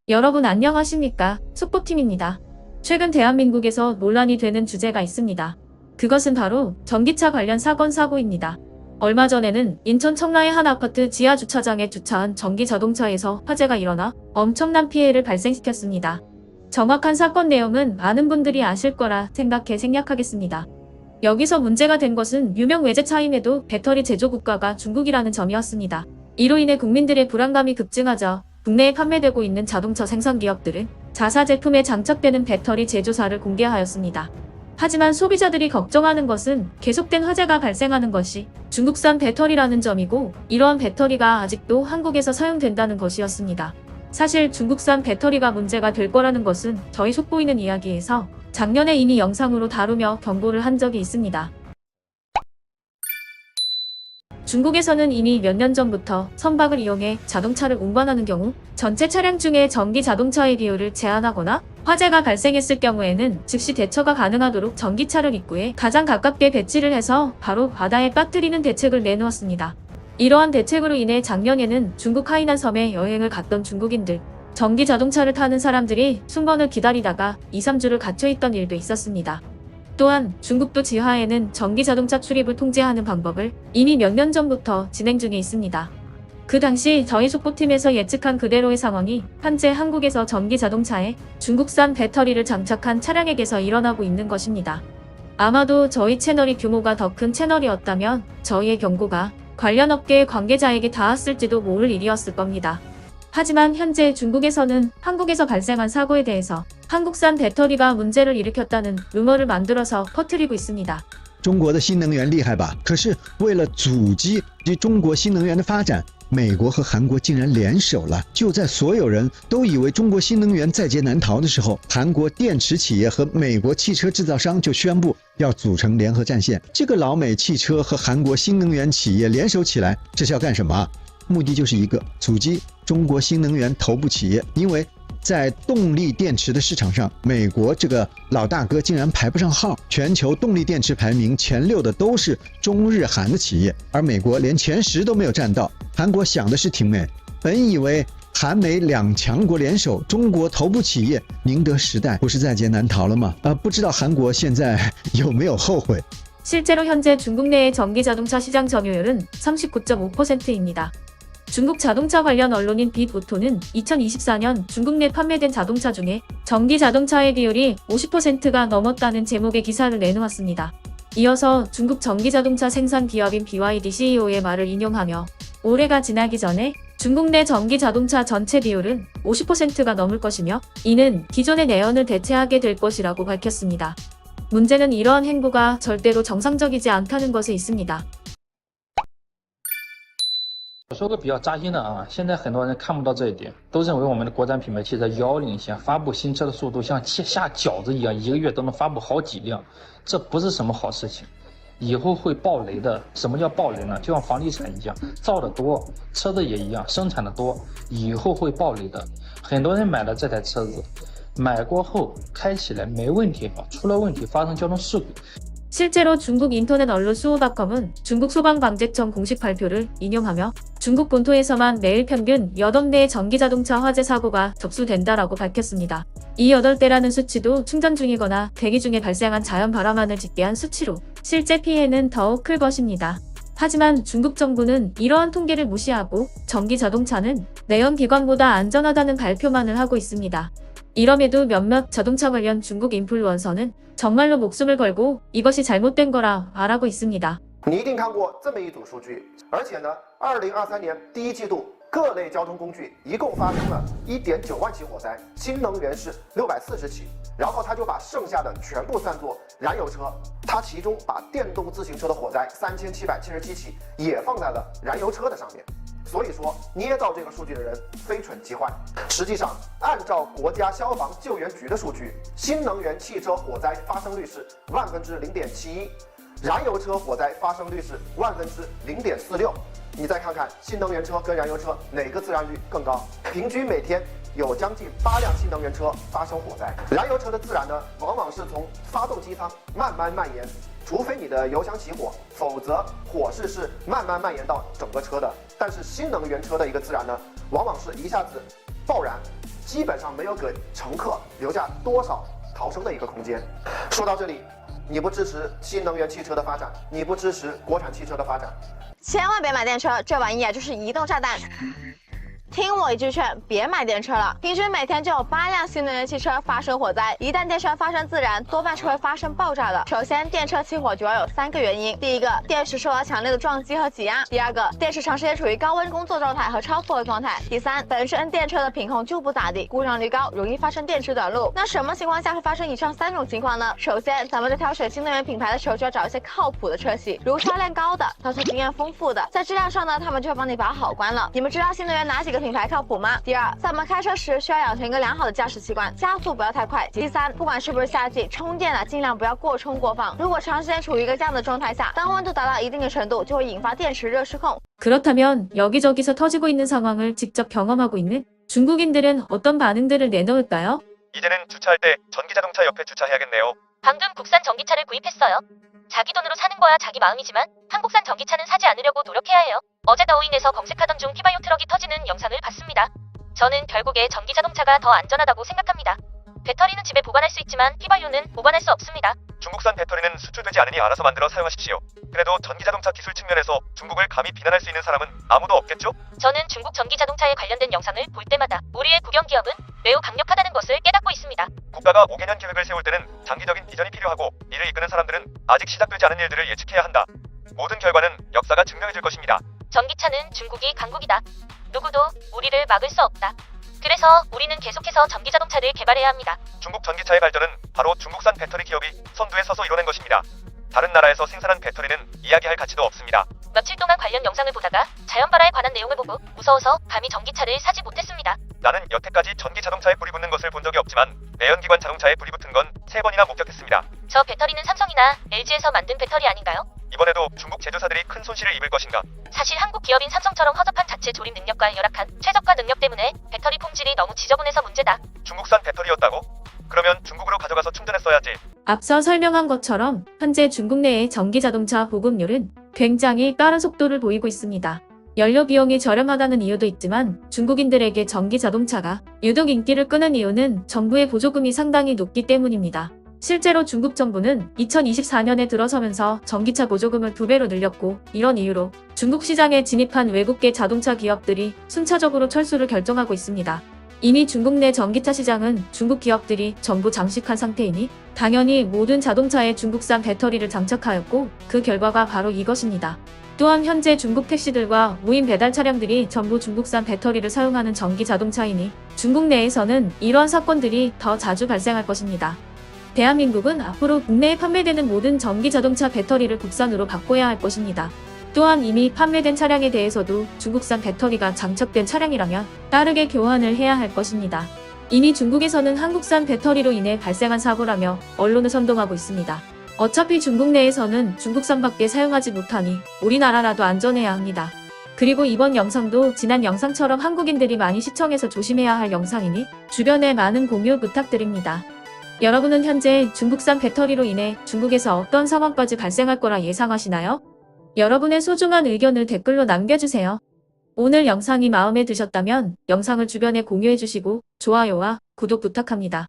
여러분 안녕하십니까? 속보팀입니다. 최근 대한민국에서 논란이 되는 주제가 있습니다. 그것은 바로 전기차 관련 사고입니다. 얼마 전에는 인천 청라의 한 아파트 지하 주차장에 주차한 전기 자동차에서 화재가 일어나 엄청난 피해를 발생시켰습니다. 정확한 사건 내용은 많은 분들이 아실 거라 생각해 생략하겠습니다. 여기서 문제가 된 것은 유명 외제차임에도 배터리 제조 국가가 중국이라는 점이었습니다. 이로 인해 국민들의 불안감이 급증하자 국내에 판매되고 있는 자동차 생산 기업들은 자사 제품에 장착되는 배터리 제조사를 공개하였습니다. 하지만 소비자들이 걱정하는 것은 계속된 화재가 발생하는 것이 중국산 배터리라는 점이고, 이러한 배터리가 아직도 한국에서 사용된다는 것이었습니다. 사실 중국산 배터리가 문제가 될 거라는 것은 저희 속보이는 이야기에서 작년에 이미 영상으로 다루며 경고를 한 적이 있습니다. 중국에서는 이미 몇 년 전부터 선박을 이용해 자동차를 운반하는 경우 전체 차량 중에 전기 자동차의 비율을 제한하거나 화재가 발생했을 경우에는 즉시 대처가 가능하도록 전기차를 입구에 가장 가깝게 배치를 해서 바로 바다에 빠뜨리는 대책을 내놓았습니다. 이러한 대책으로 인해 작년에는 중국 하이난 섬에 여행을 갔던 중국인들, 전기 자동차를 타는 사람들이 순번을 기다리다가 2~3주를 갇혀있던 일도 있었습니다. 또한 중국도 지하에는 전기 자동차 출입을 통제하는 방법을 이미 몇 년 전부터 진행 중에 있습니다. 그 당시 저희 속보팀에서 예측한 그대로의 상황이 현재 한국에서 전기 자동차에 중국산 배터리를 장착한 차량에게서 일어나고 있는 것입니다. 아마도 저희 채널이 규모가 더 큰 채널이었다면 저희의 경고가 관련 업계 관계자에게 닿았을지도 모를 일이었을 겁니다. 하지만 현재 중국에서는 한국에서 발생한 사고에 대해서 한국산 배터리가 문제를 일으켰다는 루머를 만들어서 퍼뜨리고 있습니다. 中国的新能源厉害吧？可是为了阻击中国新能源的发展，美国和韩国竟然联手了。就在所有人都以为中国新能源在劫难逃的时候，韩国电池企业和美国汽车制造商就宣布要组成联合战线。这个老美汽车和韩国新能源企业联手起来，这是要干什么？目的就是一个阻击中国新能源头部企业，因为在动力电池的市场上，美国这个老大哥竟然排不上号，全球动力电池排名前6的都是中日韩的企业，而美国连前10都没有占到。韩国想的是挺美，本以为韩美两强国联手，中国头部企业宁德时代不是在劫难逃了吗？不知道韩国现在有没有后悔？ 실제로 현재 중국 내의 전기 자동차 시장 점유율은 39.5%입니다. 중국 자동차 관련 언론인 빗오토는 2024년 중국 내 판매된 자동차 중에 전기 자동차의 비율이 50%가 넘었다는 제목의 기사를 내놓았습니다. 이어서 중국 전기 자동차 생산 기업인 BYD CEO의 말을 인용하며 올해가 지나기 전에 중국 내 전기 자동차 전체 비율은 50%가 넘을 것이며 이는 기존의 내연을 대체하게 될 것이라고 밝혔습니다. 문제는 이러한 행보가 절대로 정상적이지 않다는 것에 있습니다. 我说个比较扎心的啊，现在很多人看不到这一点，都认为我们的国产品牌汽车遥领先，发布新车的速度像下饺子一样，1个月都能发布好几辆，这不是什么好事情，以后会爆雷的。什么叫爆雷呢？就像房地产一样，造的多，车子也一样，生产的多，以后会爆雷的。很多人买了这台车子，买过后开起来没问题，出了问题发生交通事故。 실제로 중국 인터넷 언론 수호닷컴은 중국 소방방재청 공식 발표를 인용하며 중국 본토에서만 매일 평균 8대의 전기자동차 화재 사고가 접수된다라고 밝혔습니다. 이 8대라는 수치도 충전 중이거나 대기 중에 발생한 자연 발화만을 집계한 수치로 실제 피해는 더욱 클 것입니다. 하지만 중국 정부는 이러한 통계를 무시하고 전기자동차는 내연기관보다 안전하다는 발표만을 하고 있습니다. 이럼에도 몇몇 자동차 관련 중국 인플루언서는 정말로 목숨을 걸고 이것이 잘못된 거라 말하고 있습니다. 你一定看过这么一组数据，而且呢，2023年第1季度各类交通工具一共发生了1.9万起火灾，新能源是640起，然后他就把剩下的全部算作燃油车，他其中把电动自行车的火灾3777起也放在了燃油车的上面。 所以说，捏造这个数据的人非蠢即坏。实际上，按照国家消防救援局的数据，新能源汽车火灾发生率是0.71%，燃油车火灾发生率是0.46%。你再看看新能源车跟燃油车哪个自燃率更高？平均每天有将近8辆新能源车发生火灾。燃油车的自燃呢，往往是从发动机舱慢慢蔓延。 除非你的油箱起火，否则火势是慢慢蔓延到整个车的。但是新能源车的一个自燃呢，往往是一下子爆燃，基本上没有给乘客留下多少逃生的一个空间。说到这里，你不支持新能源汽车的发展，你不支持国产汽车的发展，千万别买电车，这玩意啊就是移动炸弹。听我一句劝，别买电车了。平均每天就有8辆新能源汽车发生火灾，一旦电车发生自燃，多半是会发生爆炸的。首先，电车起火主要有3个原因：第一个，电池受到强烈的撞击和挤压；第二个，电池长时间处于高温工作状态和超负荷状态；第三，本身电车的品控就不咋地，故障率高，容易发生电池短路。那什么情况下会发生以上3种情况呢？首先，咱们在挑选新能源品牌的时候，就要找一些靠谱的车企，如销量高的、操作经验丰富的，在质量上呢，他们就会帮你把好关了。你们知道新能源哪几个品牌靠谱吗？第二，在我们开车时需要养成一个良好的驾驶习惯，加速不要太快。第三，不管是不是夏季，充电尽量不要过充过放。如果长时间处于一个这样的状态下，当温度达到一定的程度，就会引发电池热失控。 그렇다면 여기저기서 터지고 있는 상황을 직접 경험하고 있는 중국인들은 어떤 반응들을 내놓을까요? 이제는 주차할 때 전기자동차 옆에 주차해야겠네요. 방금 국산 전기차를 구입했어요. 자기 돈으로 사는 거야 자기 마음이지만 한국산 전기차는 사지 않으려고 노력해야 해요. 어제 더우인에서 검색하던 중 피바이오 트럭이 터지는 영상을 봤습니다. 저는 결국에 전기 자동차가 더 안전하다고 생각합니다. 배터리는 집에 보관할 수 있지만 피바이오는 보관할 수 없습니다. 중국산 배터리는 수출되지 않으니 알아서 만들어 사용하십시오. 그래도 전기자동차 기술 측면에서 중국을 감히 비난할 수 있는 사람은 아무도 없겠죠? 저는 중국 전기 자동차에 관련된 영상을 볼 때마다 우리의 국영 기업은 매우 강력하다는 것을 깨닫고 있습니다. 국가가 5개년 계획을 세울 때는 장기적인 비전이 필요하고 이를 이끄는 사람들은 아직 시작되지 않은 일들을 예측해야 한다. 모든 결과는 역사가 증명해줄 것입니다. 전기차는 중국이 강국이다. 누구도 우리를 막을 수 없다. 그래서 우리는 계속해서 전기 자동차를 개발해야 합니다. 중국 전기차의 발전은 바로 중국산 배터리 기업이 선두에 서서 이뤄낸 것입니다. 다른 나라에서 생산한 배터리는 이야기할 가치도 없습니다. 며칠 동안 관련 영상을 보다가 자연발화에 관한 내용을 보고 무서워서 감히 전기차를 사지 못했습니다. 나는 여태까지 전기 자동차에 불이 붙는 것을 본 적이 없지만 내연기관 자동차에 불이 붙은 건 3번이나 목격했습니다. 저 배터리는 삼성이나 LG에서 만든 배터리 아닌가요? 이번에도 중국 제조사들이 큰 손실을 입을 것인가? 사실 한국 기업인 삼성처럼 허접한 자체 조립 능력과 열악한 최저가 능력 때문에 배터리 품질이 너무 지저분해서 문제다. 중국산 배터리였다고? 그러면 중국으로 가져가서 충전했어야지. 앞서 설명한 것처럼 현재 중국 내의 전기자동차 보급률은 굉장히 빠른 속도를 보이고 있습니다. 연료 비용이 저렴하다는 이유도 있지만 중국인들에게 전기자동차가 유독 인기를 끄는 이유는 정부의 보조금이 상당히 높기 때문입니다. 실제로 중국 정부는 2024년에 들어서면서 전기차 보조금을 2배로 늘렸고 이런 이유로 중국 시장에 진입한 외국계 자동차 기업들이 순차적으로 철수를 결정하고 있습니다. 이미 중국 내 전기차 시장은 중국 기업들이 전부 장식한 상태이니 당연히 모든 자동차에 중국산 배터리를 장착하였고 그 결과가 바로 이것입니다. 또한 현재 중국 택시들과 무인 배달 차량들이 전부 중국산 배터리를 사용하는 전기 자동차이니 중국 내에서는 이러한 사건들이 더 자주 발생할 것입니다. 대한민국은 앞으로 국내에 판매되는 모든 전기 자동차 배터리를 국산으로 바꿔야 할 것입니다. 또한 이미 판매된 차량에 대해서도 중국산 배터리가 장착된 차량이라면 빠르게 교환을 해야 할 것입니다. 이미 중국에서는 한국산 배터리로 인해 발생한 사고라며 언론을 선동하고 있습니다. 어차피 중국 내에서는 중국산밖에 사용하지 못하니 우리나라라도 안전해야 합니다. 그리고 이번 영상도 지난 영상처럼 한국인들이 많이 시청해서 조심해야 할 영상이니 주변에 많은 공유 부탁드립니다. 여러분은 현재 중국산 배터리로 인해 중국에서 어떤 상황까지 발생할 거라 예상하시나요? 여러분의 소중한 의견을 댓글로 남겨주세요. 오늘 영상이 마음에 드셨다면 영상을 주변에 공유해주시고 좋아요와 구독 부탁합니다.